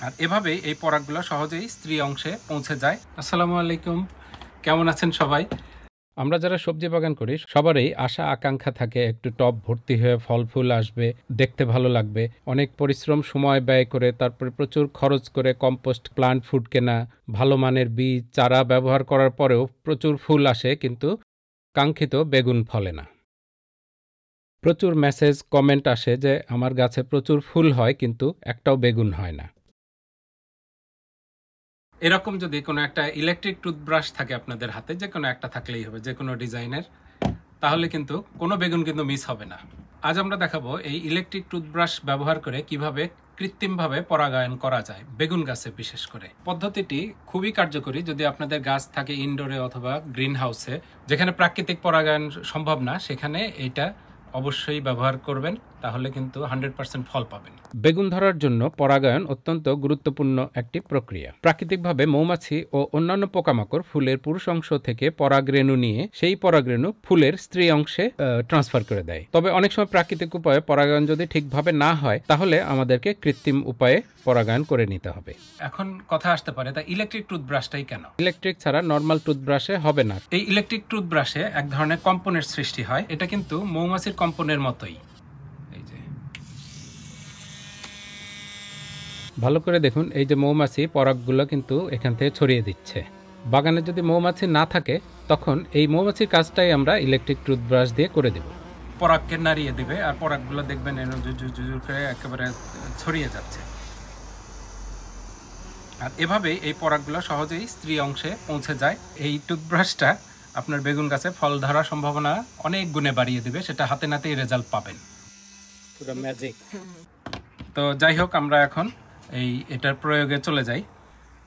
আর এভাবেই এই পরাগগুলো সহজেই স্ত্রী অংশে পৌঁছে যায়। আসসালামু আলাইকুম, কেমন আছেন সবাই? আমরা যারা সবজি বাগান করি সবারই আশা আকাঙ্ক্ষা থাকে একটু টব ভর্তি হয়ে ফল ফুল আসবে, দেখতে ভালো লাগবে। অনেক পরিশ্রম সময় ব্যয় করে তারপরে প্রচুর খরচ করে কম্পোস্ট প্লান্ট ফুড কেনা, ভালো মানের বীজ চারা ব্যবহার করার পরেও প্রচুর ফুল আসে, কিন্তু কাঙ্ক্ষিত বেগুন ফলে না। প্রচুর মেসেজ কমেন্ট আসে যে আমার গাছে প্রচুর ফুল হয় কিন্তু একটাও বেগুন হয় না। এরকম যদি কোনো একটা ইলেকট্রিক টুথব্রাশ থাকে আপনাদের হাতে, যে কোনো একটা থাকলেই হবে, যে কোনো ডিজাইনের, তাহলে কিন্তু কোনো বেগুন কিন্তু মিস হবে না। আজ আমরা দেখাবো এই ইলেকট্রিক টুথব্রাশ ব্যবহার করে কিভাবে কৃত্রিমভাবে পরাগায়ন করা যায় বেগুন গাছে। বিশেষ করে পদ্ধতিটি খুবই কার্যকরী যদি আপনাদের গাছ থাকে ইনডোরে অথবা গ্রিন হাউসে, যেখানে প্রাকৃতিক পরাগায়ন সম্ভব না, সেখানে এটা অবশ্যই ব্যবহার করবেন, তাহলে কিন্তু 100% ফল পাবেন। বেগুন ধরার জন্য পরাগায়ন অত্যন্ত গুরুত্বপূর্ণ একটি প্রক্রিয়া। প্রাকৃতিকভাবে মৌমাছি ও অন্যান্য পোকামাকড় ফুলের পুরুষ অংশ থেকে পরাগরেণু নিয়ে সেই পরাগরেণু ফুলের স্ত্রী অংশে ট্রান্সফার করে দেয়। তবে অনেক সময় প্রাকৃতিক উপায়ে পরাগায়ন যদি ঠিকভাবে না হয়, তাহলে আমাদেরকে কৃত্রিম উপায়ে পরাগায়ন করে নিতে হবে। এখন কথা আসতে পারে, তা ইলেকট্রিক টুথব্রাশটাই কেন? ইলেকট্রিক ছাড়া নর্মাল টুথব্রাশে হবে না। এই ইলেকট্রিক টুথব্রাশে এক ধরনের কম্পনের সৃষ্টি হয়। এটা কিন্তু মৌমাছির কম্পনের মতোই। এই যে ভালো করে দেখুন, এই যে মৌমাছি পরাগগুলো কিন্তু এখান থেকে ছড়িয়ে দিচ্ছে। বাগানে যদি মৌমাছি না থাকে, তখন এই মৌমাছির কাজটাই আমরা ইলেকট্রিক টুথব্রাশ দিয়ে করে দেব। পরাগকে নাড়িয়ে দিবে আর পরাগগুলো দেখবেন জুজুর করে একেবারে ছড়িয়ে যাচ্ছে। আর এভাবেই এই পরাগগুলো সহজেই স্ত্রী অংশে পৌঁছে যায়। এই টুথব্রাশটা আপনার বেগুন গাছে ফল ধরার সম্ভাবনা অনেক গুণে বাড়িয়ে দেবে, সেটা হাতে নাতেই রেজাল্ট পাবেন। পুরো ম্যাজিক। তো যাই হোক, আমরা এখন এটার প্রয়োগে চলে যাই।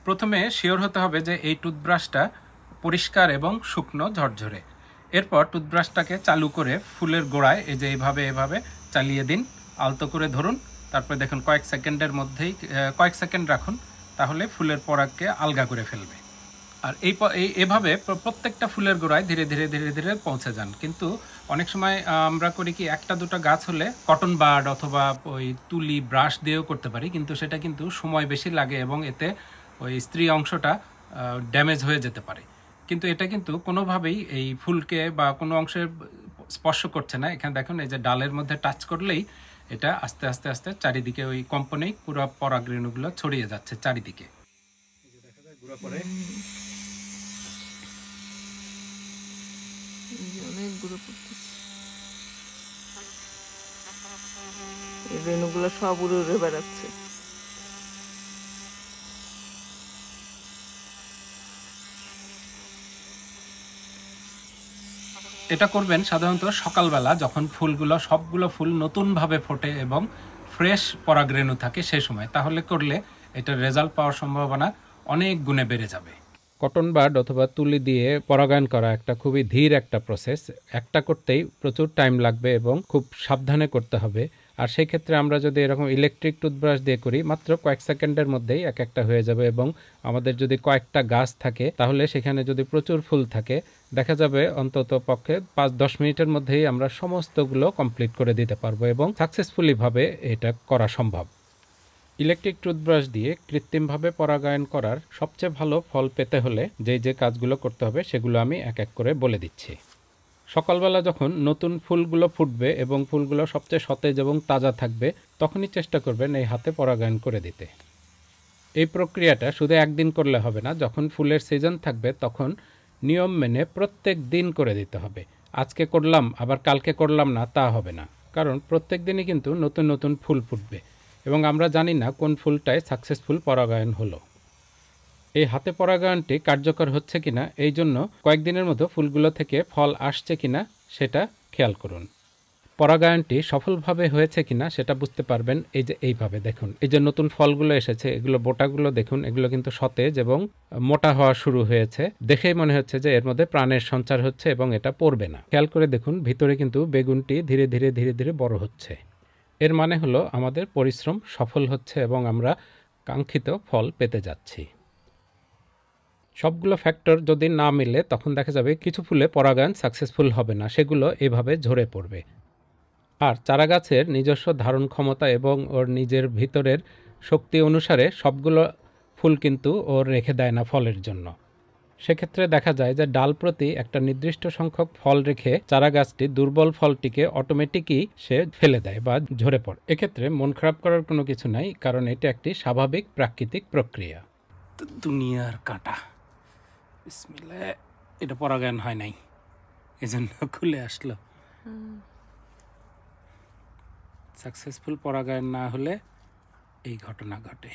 প্রথমে শিওর হতে হবে যে এই টুথব্রাশটা পরিষ্কার এবং শুকনো ঝরঝরে। এরপর টুথব্রাশটাকে চালু করে ফুলের গোড়ায় এই যে এভাবে চালিয়ে দিন, আলতো করে ধরুন। তারপরে দেখুন কয়েক সেকেন্ডের মধ্যেই কয়েক সেকেন্ড রাখুন, তাহলে ফুলের পরাগকে আলগা করে ফেলবে। আর এভাবে প্রত্যেকটা ফুলের গোড়ায় ধীরে ধীরে ধীরে ধীরে পৌঁছে যান। কিন্তু অনেক সময় আমরা করি কি, একটা দুটো গাছ হলে কটন বাড অথবা ওই তুলি ব্রাশ দিয়েও করতে পারি, কিন্তু সেটা কিন্তু সময় বেশি লাগে এবং এতে ওই স্ত্রী অংশটা ড্যামেজ হয়ে যেতে পারে। কিন্তু এটা কিন্তু কোনোভাবেই এই ফুলকে বা কোনো অংশের স্পর্শ করছে না। এখানে দেখুন, এই যে ডালের মধ্যে টাচ করলেই এটা আস্তে আস্তে আস্তে চারিদিকে ওই কম্পনেই পুরো পরাগরেণুগুলো ছড়িয়ে যাচ্ছে চারিদিকে। দেখা যায় গুঁড়া পরে অনেকগুলো পড়তেছে, এই রেণুগুলো সব উড়ে উড়ে বেড়াচ্ছে। এটা করবেন সাধারণত সকালবেলা, যখন ফুলগুলো সবগুলো ফুল নতুনভাবে ফোটে এবং ফ্রেশ পরাগরেণু থাকে সে সময়। তাহলে করলে এটার রেজাল্ট পাওয়ার সম্ভাবনা অনেক গুণে বেড়ে যাবে। কটন বাড অথবা তুলি দিয়ে পরাগায়ন করা একটা খুবই ধীর একটা প্রসেস। একটা করতেই প্রচুর টাইম লাগবে এবং খুব সাবধানে করতে হবে। আর সেই ক্ষেত্রে আমরা যদি এরকম ইলেকট্রিক টুথব্রাশ দিয়ে করি, মাত্র কয়েক সেকেন্ডের মধ্যেই এক একটা হয়ে যাবে। এবং আমাদের যদি কয়েকটা গাছ থাকে, তাহলে সেখানে যদি প্রচুর ফুল থাকে, দেখা যাবে অন্তত পক্ষে 5-10 মিনিটের মধ্যেই আমরা সমস্তগুলো কমপ্লিট করে দিতে পারবো এবং সাকসেসফুলি ভাবে এটা করা সম্ভব। ইলেকট্রিক টুথব্রাশ দিয়ে কৃত্রিমভাবে পরাগায়ন করার সবচেয়ে ভালো ফল পেতে হলে যে কাজগুলো করতে হবে সেগুলো আমি এক এক করে বলে দিচ্ছি। সকালবেলা যখন নতুন ফুলগুলো ফুটবে এবং ফুলগুলো সবচেয়ে সতেজ এবং তাজা থাকবে, তখনই চেষ্টা করবেন এই হাতে পরাগায়ন করে দিতে। এই প্রক্রিয়াটা শুধু একদিন করলে হবে না। যখন ফুলের সিজন থাকবে তখন নিয়ম মেনে প্রত্যেক দিন করে দিতে হবে। আজকে করলাম আবার কালকে করলাম না, তা হবে না। কারণ প্রত্যেক দিনই কিন্তু নতুন নতুন ফুল ফুটবে এবং আমরা জানি না কোন ফুলটায় সাকসেসফুল পরাগায়ন হলো। এই হাতে পরাগায়নটি কার্যকর হচ্ছে কিনা, এই জন্য কয়েকদিনের মধ্যে ফুলগুলো থেকে ফল আসছে কিনা সেটা খেয়াল করুন। পরাগায়নটি সফলভাবে হয়েছে কিনা সেটা বুঝতে পারবেন এইভাবে দেখুন। এই যে নতুন ফলগুলো এসেছে, এগুলো বোটাগুলো দেখুন, এগুলো কিন্তু সতেজ এবং মোটা হওয়া শুরু হয়েছে। দেখেই মনে হচ্ছে যে এর মধ্যে প্রাণের সঞ্চার হচ্ছে এবং এটা পড়বে না। খেয়াল করে দেখুন, ভিতরে কিন্তু বেগুনটি ধীরে ধীরে ধীরে ধীরে বড় হচ্ছে। এর মানে হলো আমাদের পরিশ্রম সফল হচ্ছে এবং আমরা কাঙ্ক্ষিত ফল পেতে যাচ্ছি। সবগুলো ফ্যাক্টর যদি না মিলে, তখন দেখা যাবে কিছু ফুলে পরাগায়ন সাকসেসফুল হবে না, সেগুলো এভাবে ঝরে পড়বে। আর চারাগাছের নিজস্ব ধারণ ক্ষমতা এবং ওর নিজের ভিতরের শক্তি অনুসারে সবগুলো ফুল কিন্তু ও রেখে দেয় না ফলের জন্য। সেক্ষেত্রে দেখা যায় যে ডাল প্রতি একটা নির্দিষ্ট সংখ্যক ফল রেখে চারা গাছটি দুর্বল ফলটিকে অটোমেটিকই সে ফেলে দেয় বা ঝরে পড়ে। এক্ষেত্রে মন খারাপ করার কোনো কিছু নাই, কারণ এটা একটি স্বাভাবিক প্রাকৃতিক প্রক্রিয়া। দুনিয়ার কাঁটা, বিসমিল্লাহ, এটা পরাগায়ন হয় নাই, এজন্য খুলে আসলো। সাকসেসফুল পরাগায়ন না হলে এই ঘটনা ঘটে।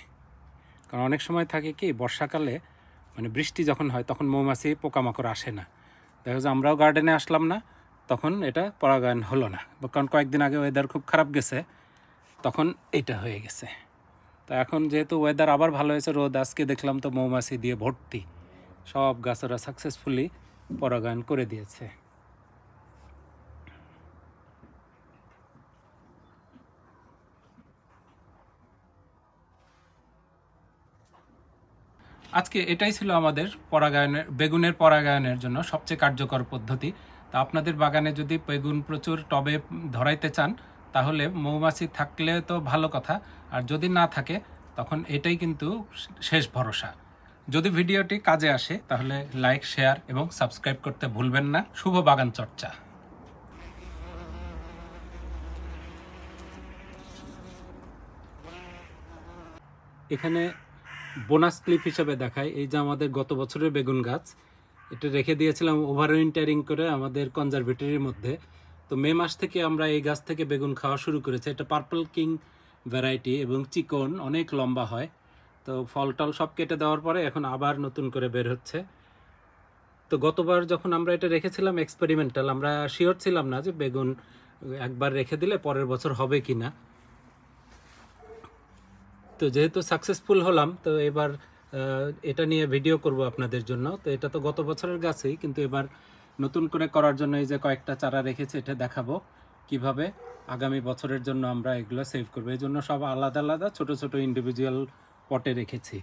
কারণ অনেক সময় থাকে কি, বর্ষাকালে মানে বৃষ্টি যখন হয় তখন মৌমাছি পোকামাকড় আসে না। দেখা যায় আমরাও গার্ডেনে আসলাম না, তখন এটা পরাগায়ন হলো না। কারণ কয়েকদিন আগে ওয়েদার খুব খারাপ গেছে, তখন এটা হয়ে গেছে। তো এখন যেহেতু ওয়েদার আবার ভালো হয়েছে, রোদ, আজকে দেখলাম তো মৌমাছি দিয়ে ভর্তি, সব গাছেরা সাকসেসফুলি পরাগায়ন করে দিয়েছে। আজকে এটাই ছিল আমাদের বেগুনের পরাগায়নের জন্য সবচেয়ে কার্যকর পদ্ধতি। তা আপনাদের বাগানে যদি বেগুন প্রচুর টবে ধরাইতে চান, তাহলে মৌমাছি থাকলে তো ভালো কথা, আর যদি না থাকে তখন এটাই কিন্তু শেষ ভরসা। যদি ভিডিওটি কাজে আসে তাহলে লাইক, শেয়ার এবং সাবস্ক্রাইব করতে ভুলবেন না। শুভ বাগান চর্চা। এখানে বোনাস ক্লিপ হিসেবে দেখায়, এই যে আমাদের গত বছরের বেগুন গাছ, এটা রেখে দিয়েছিলাম ওভার উইন্টারিং করে আমাদের কনজারভেটরির মধ্যে। তো মে মাস থেকে আমরা এই গাছ থেকে বেগুন খাওয়া শুরু করেছি। এটা পার্পল কিং ভ্যারাইটি এবং চিকন, অনেক লম্বা হয়। তো ফল টল সব কেটে দেওয়ার পরে এখন আবার নতুন করে বের হচ্ছে। তো গতবার যখন আমরা এটা রেখেছিলাম এক্সপেরিমেন্টাল, আমরা শিওর ছিলাম না যে বেগুন একবার রেখে দিলে পরের বছর হবে কি না। তো যেহেতু সাকসেসফুল হলাম, তো এবার এটা নিয়ে ভিডিও করব আপনাদের জন্য। তো এটা তো গত বছরের গাছেই, কিন্তু এবার নতুন করে করার জন্য এই যে কয়েকটা চারা রেখেছি, এটা দেখাবো কিভাবে আগামী বছরের জন্য আমরা এগুলো সেভ করবো। এই জন্য সব আলাদা আলাদা ছোট ছোট ইন্ডিভিজুয়াল পটে রেখেছি।